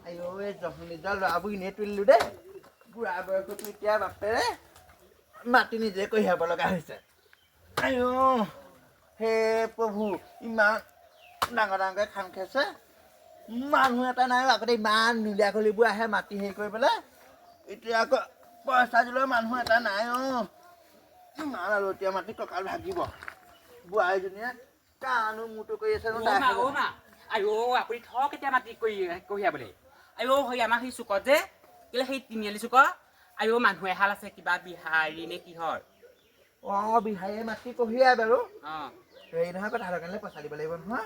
আইও এই জহনীডাল ল'ৰাবোৰ এনেই তুলিলোঁ দেই বুঢ়া বয়সতো এতিয়া বাপেৰে মাটি নিজে কঢ়িয়াব লগা হৈছে আইও হে প্ৰভু ইমান ডাঙৰ ডাঙৰকৈ খান খাইছে মানুহ এটা নাই আগতে ইমান নীলা কলিবোৰ আহে মাটি হেৰি কৰি পেলাই এতিয়া আকৌ পইচা দিলেও মানুহ এটা নাই ইমান আৰু এতিয়া মাটি কঁকাল ভাগিব বুঢ়াইজনীয়ে কানো মূৰটো কৰি আছে আইও আপুনি থক এতিয়া মাটি কঢ়িয়াবলৈ আইও সেই আমাৰ সেই চুকত যে কেলে সেই তিনিআলি চুকত আইও মানুহ এহাল আছে কিবা বিহাৰী নে কিহৰ বিহাৰীয়ে মাটি কঢ়িয়াই বাৰু অঁ হেৰি নহয় কথাটোৰ কাৰণে পইচা দিব লাগিব নহয়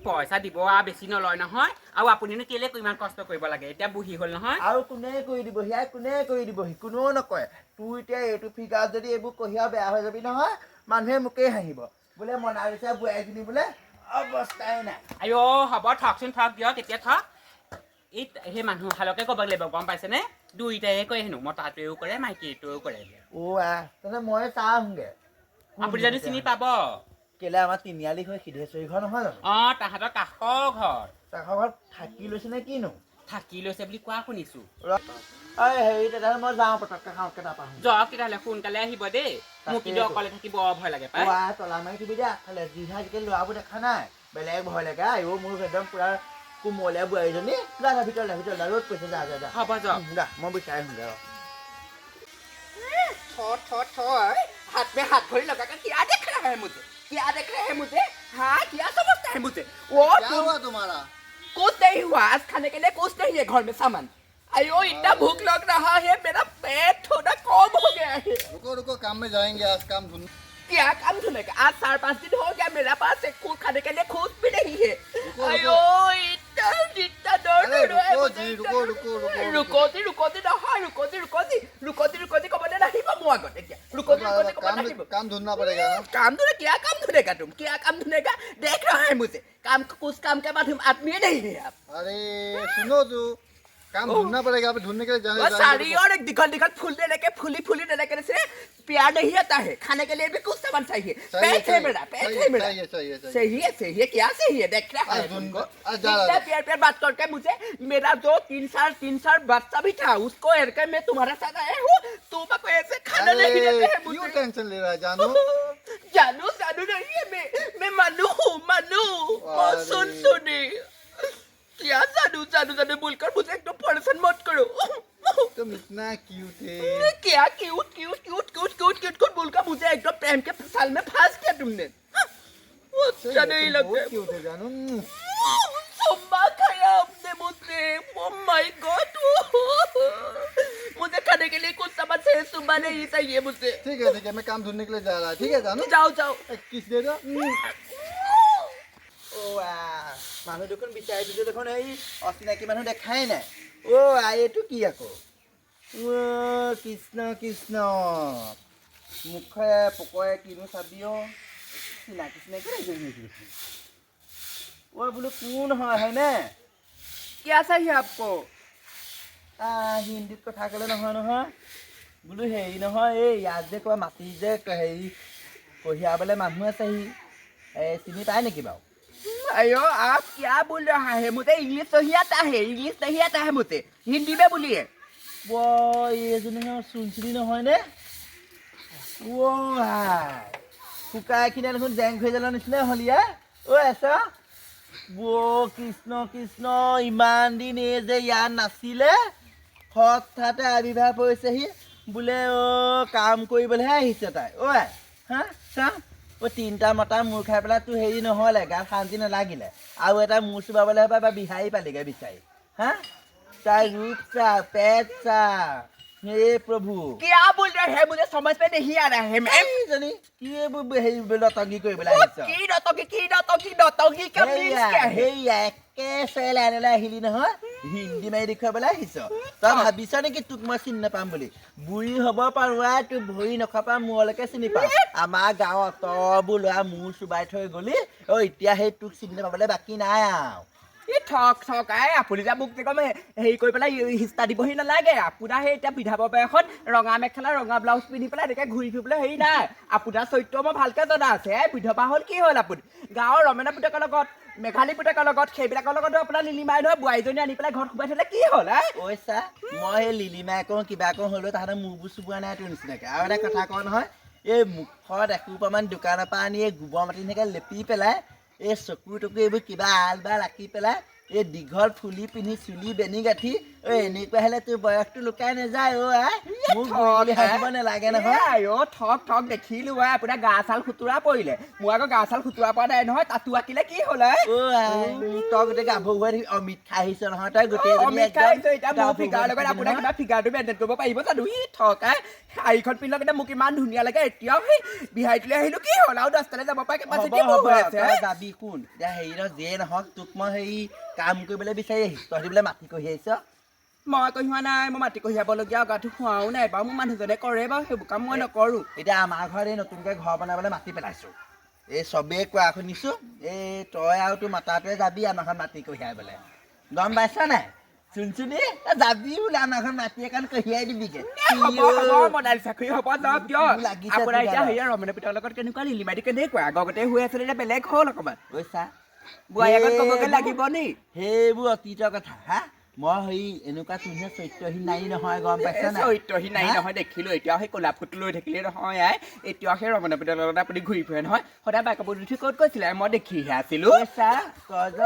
পইচা দিব আৰু বেছি নলয় নহয় আৰু আপুনিনো কেলে ইমান কষ্ট কৰিব লাগে এতিয়া বুঢ়ী হ'ল নহয় আৰু কোনে কৰি দিব সেয়া কোনে কৰি দিবহি কোনেও নকয় তোৰ এতিয়া এইটো ফিগাৰত যদি এইবোৰ কঢ়িয়াও বেয়া হৈ যাবি নহয় মানুহে মোকেই হাঁহিব বোলে মনালিছা বোৱাৰীজনী বোলে অৱস্থাই নাই আইও হ'ব থকচোন থক দিয়ক এতিয়া থক এই সেই মানুহ হালকে ক'ব লাগিব গম পাইছেনে দুইটাই কয় হেনো মতাটোৱেও কৰে মাইকীটোৱেও কৰে তেনে মই চাহ আহোঁগে আপুনি যদি চিনি পাব কেলে আমাৰ তিনিআলি হৈ সিদ্ধেশ্বৰী ঘৰ নহয় জানো তাহাঁতৰ কাষৰ ঘৰ ঘৰত থাকি লৈছে নে কিনো থাকি লৈছে বুলি কোৱা শুনিছো হেৰি তেতিয়াহ'লে মই যাওঁ পটককৈ খাওঁকৈ নাপাওঁ যাওক তেতিয়াহ'লে সোনকালে আহিব দেই মোক কিন্তু অকলে থাকিব ভয় লাগে পাই তলা মাৰি থবি দিয়া আগফালে যিহে আজিকালি ল'ৰাবোৰ দেখা নাই বেলেগ ভয় লাগে আইও মোৰ একদম পুৰা কোমলীয়া বোৱাৰীজনী যা ভিতৰলৈ ৰ'দ পৰিছে যা যা হ'ব যাওক যা মই বিচাৰি আহোঁগৈ हाथ में हाथ घड़ी लगा कर क्या देख रहा है मुझे हाँ क्या समझता है मुझे वो क्या हुआ तुम्हारा कुछ नहीं हुआ आज खाने के लिए कुछ नहीं है घर में सामान अयो इतना भूख लग रहा है मेरा पेट थोड़ा कम हो गया है रुको काम में जाएंगे आज काम ढूंढ क्या काम ढूंढने का आज 4-5 दिन हो गया मेरा पास एक खुद खाने के लिए खुद भी नहीं है अयो इतना काम ढूंढना पड़ेगा ना काम ढूंढे क्या काम ढूंढेगा तुम क्या काम ढूंढेगा देख रहा है मुझे काम कुछ काम के बाद हम आदमी नहीं है आप अरे सुनो तू काम ढूंढना पड़ेगा अभी ढूंढने के लिए जाने साड़ी और एक दिखल फूल देने के फूली देने से प्यार नहीं आता है खाने के लिए भी कुछ सामान चाहिए पेट है मेरा सही है क्या सही है देख रहा है इतना प्यार बात करके मुझे मेरा जो 3 साल बच्चा भी था उसको हेर के मैं तुम्हारे साथ आया हूँ तुम को ऐसे खाना नहीं देते हैं क्यों टेंशन ले रहा है जानू नहीं है मैं मनु सुनी क्या जानू बोलकर मुझे एकदम परेशान मत करो तुम इतना क्यूट है क्या क्यूट बोलकर मुझे एकदम प्रेम के साल में फांस किया तुमने अच्छा नहीं लगता क्यूट है जानू सुम्मा खाया आपने मुझसे ओह माय गॉड मुझे खाने के लिए कुछ सामान से सुम्मा नहीं चाहिए मुझे ठीक है मैं काम ढूंढने के लिए जा रहा है ठीक है जानू जाओ किस दे दो মানুহ দেখোন বিচাৰি দিছোঁ দেখোন এই অচিনাকি মানুহ দেখাই নাই এইটো কি আকৌ কৃষ্ণ মুখে পকৰে কিনো চাবি চিনাকি বোলো কোন হয়নে क्या चाहिए आपको হিন্দীত কথা ক'লে নহয় বোলো হেৰি নহয় এই ইয়াত যে কোৱা মাটি যে হেৰি কঢ়িয়াবলৈ মানুহ আছেহি চিনি পায় নেকি বাৰু अयो आप क्या बोल रहा है मुझे इंग्लिश नहीं आता है मुझे हिंदी में बोलिए এইজনী চুনচুনি নহয়নে শুকাই কিনে দেখোন জেং হৈ যোৱাৰ নিচিনা হলিয়া আছা কৃষ্ণ ইমান দিন এই যে ইয়াত নাছিলে হঠাতে আবিৰ্ভাৱ হৈছেহি বোলে কাম কৰিবলৈহে আহিছে তাই হা চা তিনিটা মতা মূৰ খাই পেলাই তোৰ হেৰি নহ'লে গাত শান্তি নালাগিলে আৰু এটা মূৰ চুবাবলৈ বা বিহাৰী পালিগৈ বিচাৰি হা তাই ৰূপ চা পেট চা हे प्रभु क्या बोल रहे हैं मुझे समझ में नहीं आ रहा है मैम जनी की हेई लतंगी कइ बेला हिस की नतंगी का मीनिंग क्या है हेया कैसे लानेला हिली न हिंदी में देखा बेला हिस त भाबिस ने कि तुक म चिन्न पाम बोली बुई हब पारुआ तु भई नखपा मोलके चिनि पा आमा गाँव त बुलुआ मुर सुबाइ थৈ गली इतिया हे तुक चिन्न पाबले बाकी নাই आउ ये ठक आए আপুনি যা মোক দেখো হেৰি কৰি পেলাই হিস্তা দিবহি নালাগে আপোনাৰ সেই এতিয়া বিধা বয়সত ৰঙা মেখেলা ৰঙা ব্লাউজ পিন্ধি পেলাই এনেকৈ ঘূৰি ফুৰিবলৈ হেৰি নাই আপোনাৰ চৰিত্ৰ মই ভালকৈ জনা আছে বিধৱা হ'ল কি হ'ল আপুনি গাঁৱৰ ৰমেনা পুতেকৰ লগত মেঘালী পুতেকৰ লগত সেইবিলাকৰ লগতো আপোনাৰ লিলিমাই নহয় বোৱাৰীজনী আনি পেলাই ঘৰত সোমাই থলে কি হ'ল পইচা মই সেই লিলিমাই কওঁ কিবা কওঁ হ'লেও তাহাঁতে মূৰবোৰ চুবোৱা নাই তোৰ নিচিনাকে আৰু এটা কথা কওঁ নহয় এই মুখত এসোপামান দোকানৰ পৰা আনি এই গোবৰ মাটি এনেকৈ লেপি পেলাই এই চকু টকু এইবোৰ কিবা আল বা ৰাখি পেলাই এই দীঘল ফুলি পিন্ধি চুলি বেনি গাঁঠি এনেকুৱা হ'লে তোৰ বয়সটো লুকাই নাযায় মোক হাঁহিব নালাগে নহয় ঠক ঠক দেখিলো আপোনাৰ গা চাল খুতুৰা পৰিলে মোৰ আকৌ গা চাল খুতুৰা পৰা নাই নহয় তাতো আঁকিলে কি হ'ল তই গোটেই গাভৰু হৈ অমিত খাই আহিছ নহয় তই গোটেই আপোনাৰ কিবা ফিগাৰটো মেইনটেইন কৰিব পাৰিব জানো ঠকাই শাৰীখন পিন্ধক এতিয়া মোক ইমান ধুনীয়া লাগে এতিয়াও সেই বিহাৰীটোলৈ আহিলো কি হ'ল আৰু 10টালৈ যাব পাৰে যাবি কোন এতিয়া হেৰি যিয়ে নহওক তোক মই হেৰি কাম কৰিবলৈ বিচাৰি আহিছো তহঁতি বোলে মাটি কঢ়ি আহিছ মই কঢ়িওৱা নাই মই মাটি কঢ়িয়াবলগীয়া গাটো খোৱাও নাই বাৰু মোৰ মানুহজনে কৰে বাৰু সেইবোৰ কাম মই নকৰোঁ এতিয়া আমাৰ ঘৰত এই নতুনকৈ ঘৰ বনাবলৈ মাটি পেলাইছোঁ এই চবেই কোৱা শুনিছোঁ এই তই আৰু তোৰ মতাটোৱে যাবি আমাৰ ঘৰত মাটি কঢ়িয়াবলৈ গম পাইছ নাই শুনচোনি যাবি বোলে আমাৰ ঘৰত মাটি এখন কঢ়িয়াই দিবিগে মদালি চাকৰি হ'ব যাওক কিয় আপোনাৰ এতিয়া হেৰি ৰমণৰ পিতৰ লগত কেনেকুৱা লিলিমাইটি কেনেকুৱা আগতে হৈ আছিলে এতিয়া বেলেগ হ'ল অকণমান পইচা বোৱাৰী আগত ক'বগৈ লাগিব নি সেইবোৰ অতীতৰ কথা হা মই হেৰি এনেকুৱা তুমিহে চৰিত্ৰহীন নাৰী নহয় গম পাইছ নাই চৰিত্ৰহীন নাৰী নহয় দেখিলো এতিয়াও সেই ক'লা ফুটটো লৈ থাকিলে নহয় এতিয়াও সেই ৰমণৰ পিতৰ লগত আপুনি ঘূৰি ফুৰে নহয় সদায় বাইকৰ ওপৰত উঠি ক'ত গৈছিলে মই দেখিহে আছিলো তই যে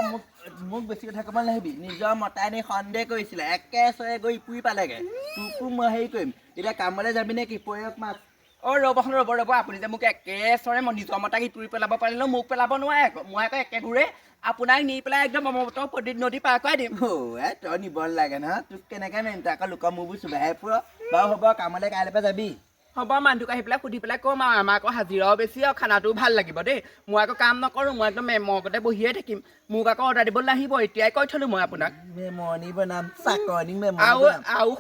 মোক বেছি কথা ক'ব নাহিবি নিজৰ মতাই নি সন্দেহ কৰিছিলে একে চৰে গৈ ইপুৰি পালেগে তোকো মই হেৰি কৰিম এতিয়া কামলৈ যাবি নে কি প্ৰয়োগ মাছ ৰ'ব আপুনি যে মোক একেচৰে মই নিজৰ মতাক ইতুৰি পেলাব পাৰিলেও মোক পেলাব নোৱাৰে আকৌ মই আকৌ একে ঘূৰে আপোনাক নি পেলাই একদম ব্ৰহ্মপুত্ৰ নদী পাৰ কৰাই দিম তই নিব লাগে নহয় তোক কেনেকৈ নিম তই আকৌ লোকৰ মূৰবোৰ চুবাই ফুৰ বাৰু হ'ব কামলৈ কাইলৈ পৰা যাবি হ'ব মানুহটোক আহি পেলাই সুধি পেলাই ক'ম আৰু আমাৰ আকৌ হাজিৰাও বেছি আৰু খানাটোও ভাল লাগিব দেই মই আকৌ কাম নকৰোঁ মই একদম মেমৰগতে বহিয়ে থাকিম মোক আকৌ অৰ্ডাৰ দিবলৈ নাহিব এতিয়াই কৈ থলোঁ মই আপোনাক মেমনি বনাম চাকনি মেমনি আৰু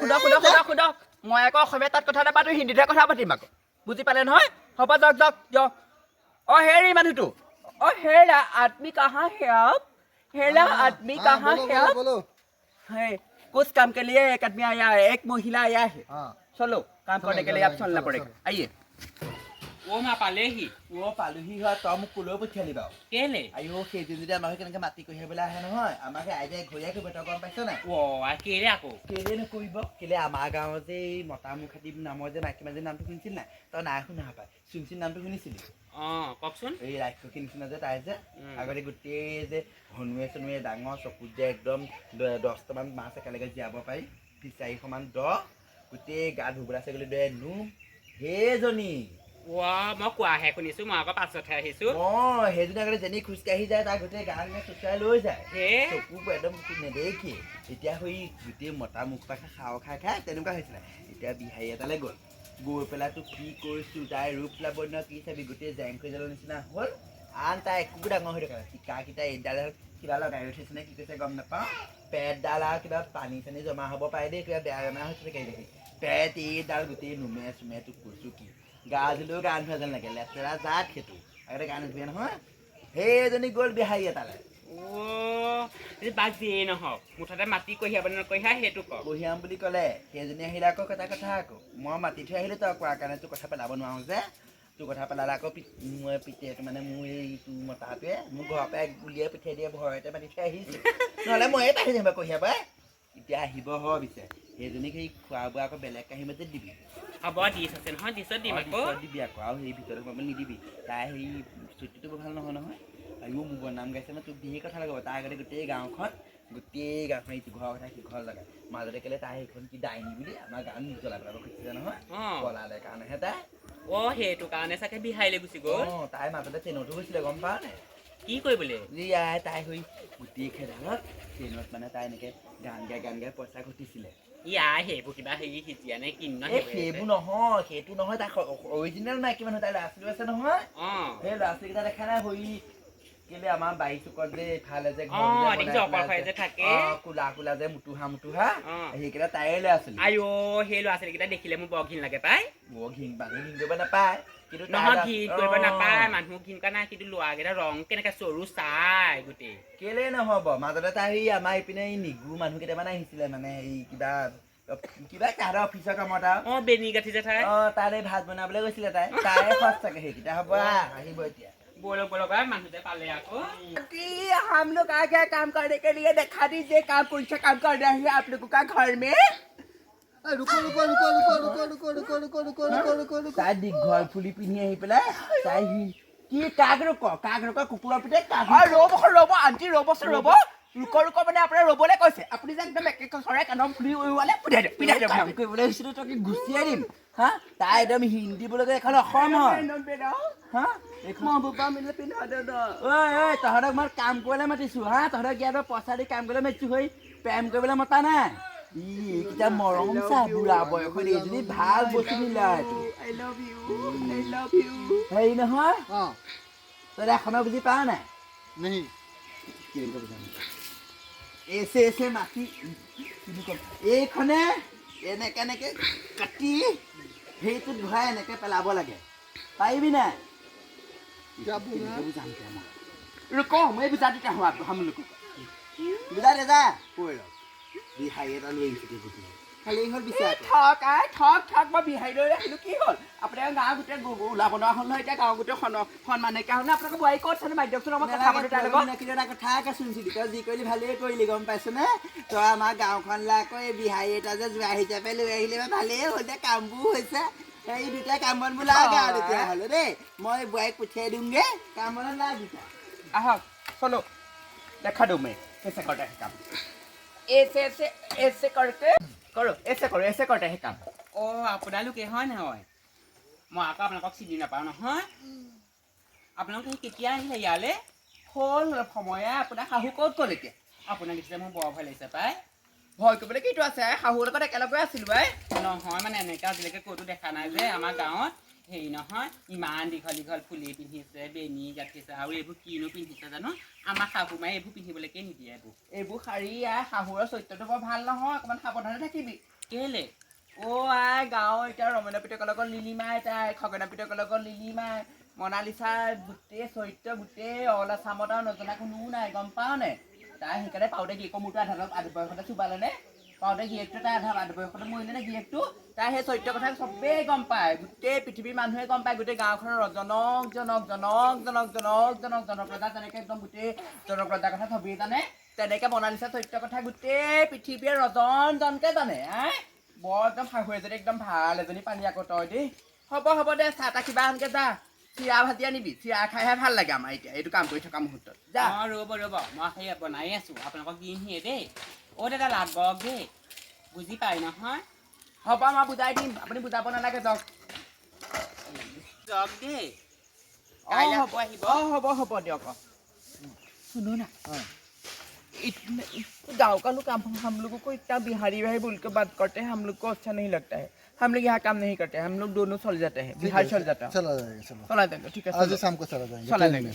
সোধক মই আকৌ অসমীয়া তাত কথা নাপাতো হিন্দীতহে কথা পাতিম আকৌ বুজি পালে নহয় হ'ব যাওক হেৰি মানুহটো हेरा आदमी कहाँ है आप हेरा आदमी कहाँ है आप है कुछ काम के लिए एक आदमी आया है एक महिला आया है चलो काम करने के लिए आप चलना पड़ेगा आइए वो माँ पाले ही পালোহি হয় তই মোক ক'লেও পঠিয়ালি বাৰু केले সেইদিন যদি আমাক কেনেকৈ মাটি কঢ়িয়াবলৈ আহে নহয় আমাক আইতাই ঘূৰিয়াই কৰিব তই গম পাইছ নাই वो केले आको কেলে নকৰিব কেলে আমাৰ গাঁৱত যে এই মতা মুখাতি নামৰ যে মাইকী মাজী নামটো শুনিছিল নাই তই নাই শুনা পাই চুনচিন নামটো শুনিছিলি কওকচোন এই ৰাক্ষসী নিচিনা যে তাই যে আগতে গোটেই যে হনুৱে চনুৱে ডাঙৰ চকুত যে একদম 10টামান মাছ একেলগে জীয়াব পাৰি ফিচাৰী সমান গোটেই গা ধুবৰা ছাগলী দৰে নোম সেইজনী মই কোৱাহে শুনিছো মই আকৌ পাছতহে আহিছো সেইজনী আগতে যেনি খোজকাঢ়ি যায় তাৰ গোটেই গা চুচৰাই লৈ যায় চকু একদম নেদেখি এতিয়া সেই গোটেই মতা মুখ পাখা খাওঁ খাই তেনেকুৱা হৈছিলে এতিয়া বিহাৰী এটালৈ গ'ল গৈ পেলাই তোক কি কৰিছোঁ তাই ৰূপ লাবণ্য কি চাবি গোটেই জেংকৈ জালৰ নিচিনা হ'ল আন তাই একো ডাঙৰ হৈ থকা টিকাকেইটা এইডাল কিবা লগাই উঠিছে নে কি কৈছে গম নাপাওঁ পেটডাল আৰু কিবা পানী চানী জমা হ'ব পাৰে দেই কিবা বেয়া বেমাৰ হৈছে থাকে দেখি পেট এইডাল গোটেই নুমে চুমে তোক কৈছোঁ কি গা ধুলেও গা ধোৱা যেন লাগে লেতেৰা জাত সেইটো আগতে গা নুধুৱে নহয় সেইজনী গ'ল বিহাৰী এটালৈ বাক যিয়েই নহওক মুঠতে মাটি কঢ়িয়াব নকঢ়িয়া সেইটো কঢ়িয়াম বুলি ক'লে সেইজনী আহিলে আকৌ এটা কথা আকৌ মই মাতি থৈ আহিলোঁ তই কোৱাৰ কাৰণে তোৰ কথা পেলাব নোৱাৰোঁ যে তোৰ কথা পেলালে আকৌ মই পিতেটো মানে মোৰ এই তোৰ মতাটোৱে মোৰ ঘৰৰ পৰা উলিয়াই পঠিয়াই দিয়ে ভয়তে মাতি থৈ আহিছোঁ নহ'লে ময়ে পাহি যাম কঢ়িয়াব এতিয়া আহিব হয় পিছে সেইজনীক সেই খোৱা বোৱা আকৌ বেলেগ কাহিনীত দিবি হ'ব ডিছ আছে নহয় ডিছত দিম আকৌ দিবি আকৌ আৰু সেই ভিতৰত সোমাবলৈ নিদিবি তাই সেই চুটিটো বৰ ভাল নহয় আয়ো মোৰ বনাম গাইছে ন তোক ধেৰ কথা লগাব তাৰ আগতে গোটেই গাঁওখন ইটো ঘৰৰ কথা সিঘৰ লগায় মাজতে কেলে তাই সেইখন কি ডাইনী বুলি আমাৰ গাঁৱত জ্বলাই পেলাব খুজিছে নহয় পলালে কাৰণেহে তাই সেইটো কাৰণে চাগে বিহাৰীলৈ গুচি গ'ল তাই মাজতে ট্ৰেইনতো গৈছিলে গম পাৱ নে কি কৰিবলৈ তাই হৈ গোটেই খেদালত ট্ৰেইনত মানে তাই এনেকে গান গাই পইচা ঘটিছিলে সেইবোৰ কিবা হেৰি সিজিয়া নে কিন সেইবোৰ নহয় সেইটো নহয় তাই অৰিজিনেল মাইকী মানুহ তাই ল'ৰা ছোৱালী আছে নহয় সেই ল'ৰা ছোৱালীকেইটা দেখা নাই হৈ কেলে আমাৰ বাৰী চুকত যে ইফালে যে কোলা কোলা যে মুতুহা সেইকেইটা তাইৰে ল'ৰা ছোৱালী সেই ল'ৰা ছোৱালীকেইটা দেখিলে মোৰ বৰ ঘিণ লাগে পাই বৰ ঘিণ কৰিব নাপায় কিন্তু নহয় ঘিণ কৰিব নাপায় মানুহ ঘিণ কৰা নাই কিন্তু ল'ৰাকেইটা ৰং কেনেকে চৰু চাই গোটেই কেলে নহ'ব মাজতে তাই আমাৰ এইপিনে নিগু মানুহ কেইটামান আহিছিলে মানে এই কিবা তাহাঁতৰ অফিচৰ কামত আৰু বেনি গাঠি যে ঠাই তাত এই ভাত বনাবলৈ গৈছিলে তাই খৰচ থাকে সেইকেইটা হ'ব আহিব এতিয়া बोलो बोलो भाई मानुते पाले आको कि हम लोग आ गए काम करने के लिए दिखा दीजिए काम कौन सा काम कर रहे हैं आप लोगों का घर में रुको रुको रुको रुको रुको रुको रुको रुको रुको रुको रुको रुको তাই দীঘল ফুলি পিন্ধি আহি পেলাই তাই কি কাক ৰক কুকুৰৰ পিঠে কাক ৰ'ব আণ্টি ৰ'ব ৰুক মানে আপোনাৰ ৰ'বলৈ কৈছে আপুনি যে একদম একে চৰাই কাণৰ ফুলি উৰুৱালে পিধাই দিয়ক কাম কৰিবলৈ আহিছিলোঁ তই কি গুচিয়াই দিম হা তাই একদম হিন্দী বোলকে এখন অসম হয় হা ঐ তহঁতক মই কাম কৰিবলৈ মাতিছোঁ হা তহঁতক ইয়াত পইচা দি কাম কৰিবলৈ মাতিছোঁ হৈ প্ৰেম কৰিবলৈ মতা নাই এইকেইটা মৰম চা বুঢ়া বয়সত এইজনী ভাল বস্তু মিলা হেৰি নহয় তই এখনৰ বুজি পাৱ নাই नहीं এছে মাটি এইখনে এনেকে কাটি সেইটোত ভৰাই এনেকে পেলাব লাগে পাৰিবি নাই क्या बोला रुको मैं बुझा देता हूँ आपको हम लोगों को বুজা দে যা কৈ ৰ বিহাৰী এটা লৈ আহিছোঁ খালি হ'ল বিচাৰ ঠক মই বিহাৰী লৈ আহিলোঁ কি হ'ল আপোনাৰ গাঁৱৰ গোটেই ওলাব নোৱাৰা হ'ল নহয় এতিয়া গাঁৱৰ গোটেই সন্মান নাইকিয়া হ'ল আপোনালোকৰ বোৱাৰী ক'ত চানে মাধ্যমচোন মই কথা পাতো তাৰ লগত এটা কথা এটা শুনিছিলি তই যি কৰিলি ভালেই কৰিলি গম পাইছনে তই আমাৰ গাঁওখনলৈ আকৌ এই বিহাৰী এটা যে জোৱাই হিচাপে লৈ আহিলে ভালেই হ'ল দে কামবোৰ হৈছে এই দুটা কাম বন বোলা গাঁৱত তেতিয়াহ'লে দেই মই বোৱাৰীক পঠিয়াই দিমগৈ কাম বনত লা দুটা আহক চলো দেখা দो मैं कैसे करता है काम ऐसे करके करो ऐसे करते हैं काम অ আপোনালোকে হয় নহয় মই আকৌ আপোনালোকক চিনি নাপাওঁ নহয় আপোনালোকে কেতিয়া আহিলে ইয়ালৈ হ'ল সময়ে আপোনাৰ শাহু ক'ত গ'ল এতিয়া আপোনাক দেখিছে মোৰ বৰ ভয় লাগিছে পাই ভয় কৰিবলৈ কিটো আছে শাহুৰ লগত একেলগে আছিলোঁ বাই নহয় মানে এনেকৈ আজিলৈকে ক'তো দেখা নাই যে আমাৰ গাঁৱত হেৰি নহয় ইমান দীঘল ফুলি পিন্ধিছে বেনী গাঁঠিছে আৰু এইবোৰ কিনো পিন্ধিছে জানো আমাৰ শাহু মায়ে এইবোৰ পিন্ধিবলৈকে নিদিয়ে এইবোৰ শাৰী শাহুৰৰ চৰিত্ৰটো বৰ ভাল নহয় অকণমান সাৱধানে থাকিবি কেলে আই গাঁৱৰ এতিয়া ৰমনা পিতেকৰ লগত লিলিমাই তাই খগেনা পিতেকৰ লগত লিলিমাই মনালিচা গোটেই চৰিত্ৰ গোটেই অল আছামত আৰু নজনা কোনো নাই গম পাওঁ নে তাই সেইকাৰণে পাওঁতে গিয়েকৰ মোৰটো আধা বয়সতে চুবালেনে পাওঁতে গিয়েকটো তাই আধা বয়সতে মৰিলে নে গিয়েকটো তাই সেই চৰিত্ৰ কথা চবেই গম পায় গোটেই পৃথিৱীৰ মানুহে গম পায় গোটেই গাঁওখনৰ জনপ্ৰজা তেনেকৈ একদম গোটেই জনপ্ৰজাৰ কথা চবেই জানে তেনেকৈ মনালিচা চৰিত্ৰৰ কথা গোটেই পৃথিৱীয়ে জনকে জানে বৰ একদম শাহু এজনী একদম ভাল এজনী পালি আকৌ তই দেই হ'ব দে চাহ তাহ কিবা আনকৈ যা চিৰা ভাজি আনিবি চিৰা খাইহে ভাল লাগে আমাৰ এতিয়া এইটো কাম কৰি থকা মুহূৰ্তত যা অঁ ৰ'ব মই সেই বনাই আছোঁ আপোনালোকক দিমহিয়ে দেই দাদা লাগক দেই বুজি পাই নহয় হ'ব মই বুজাই দিম আপুনি বুজাব নালাগে যাওক যাওক দেই হ'ব দিয়ক सुनो ना गाँव का लोग हम लोगों को इतना बिहारी बोल के बात करते हैं हम लोग को अच्छा नहीं लगता है हम लोग यहाँ काम नहीं करते हैं हम लोग दोनों चल जाते हैं बिहार चल जाता है चला जाएगा चलो चला जाएंगे ठीक है आज शाम को चला जाएंगे चला जाएंगे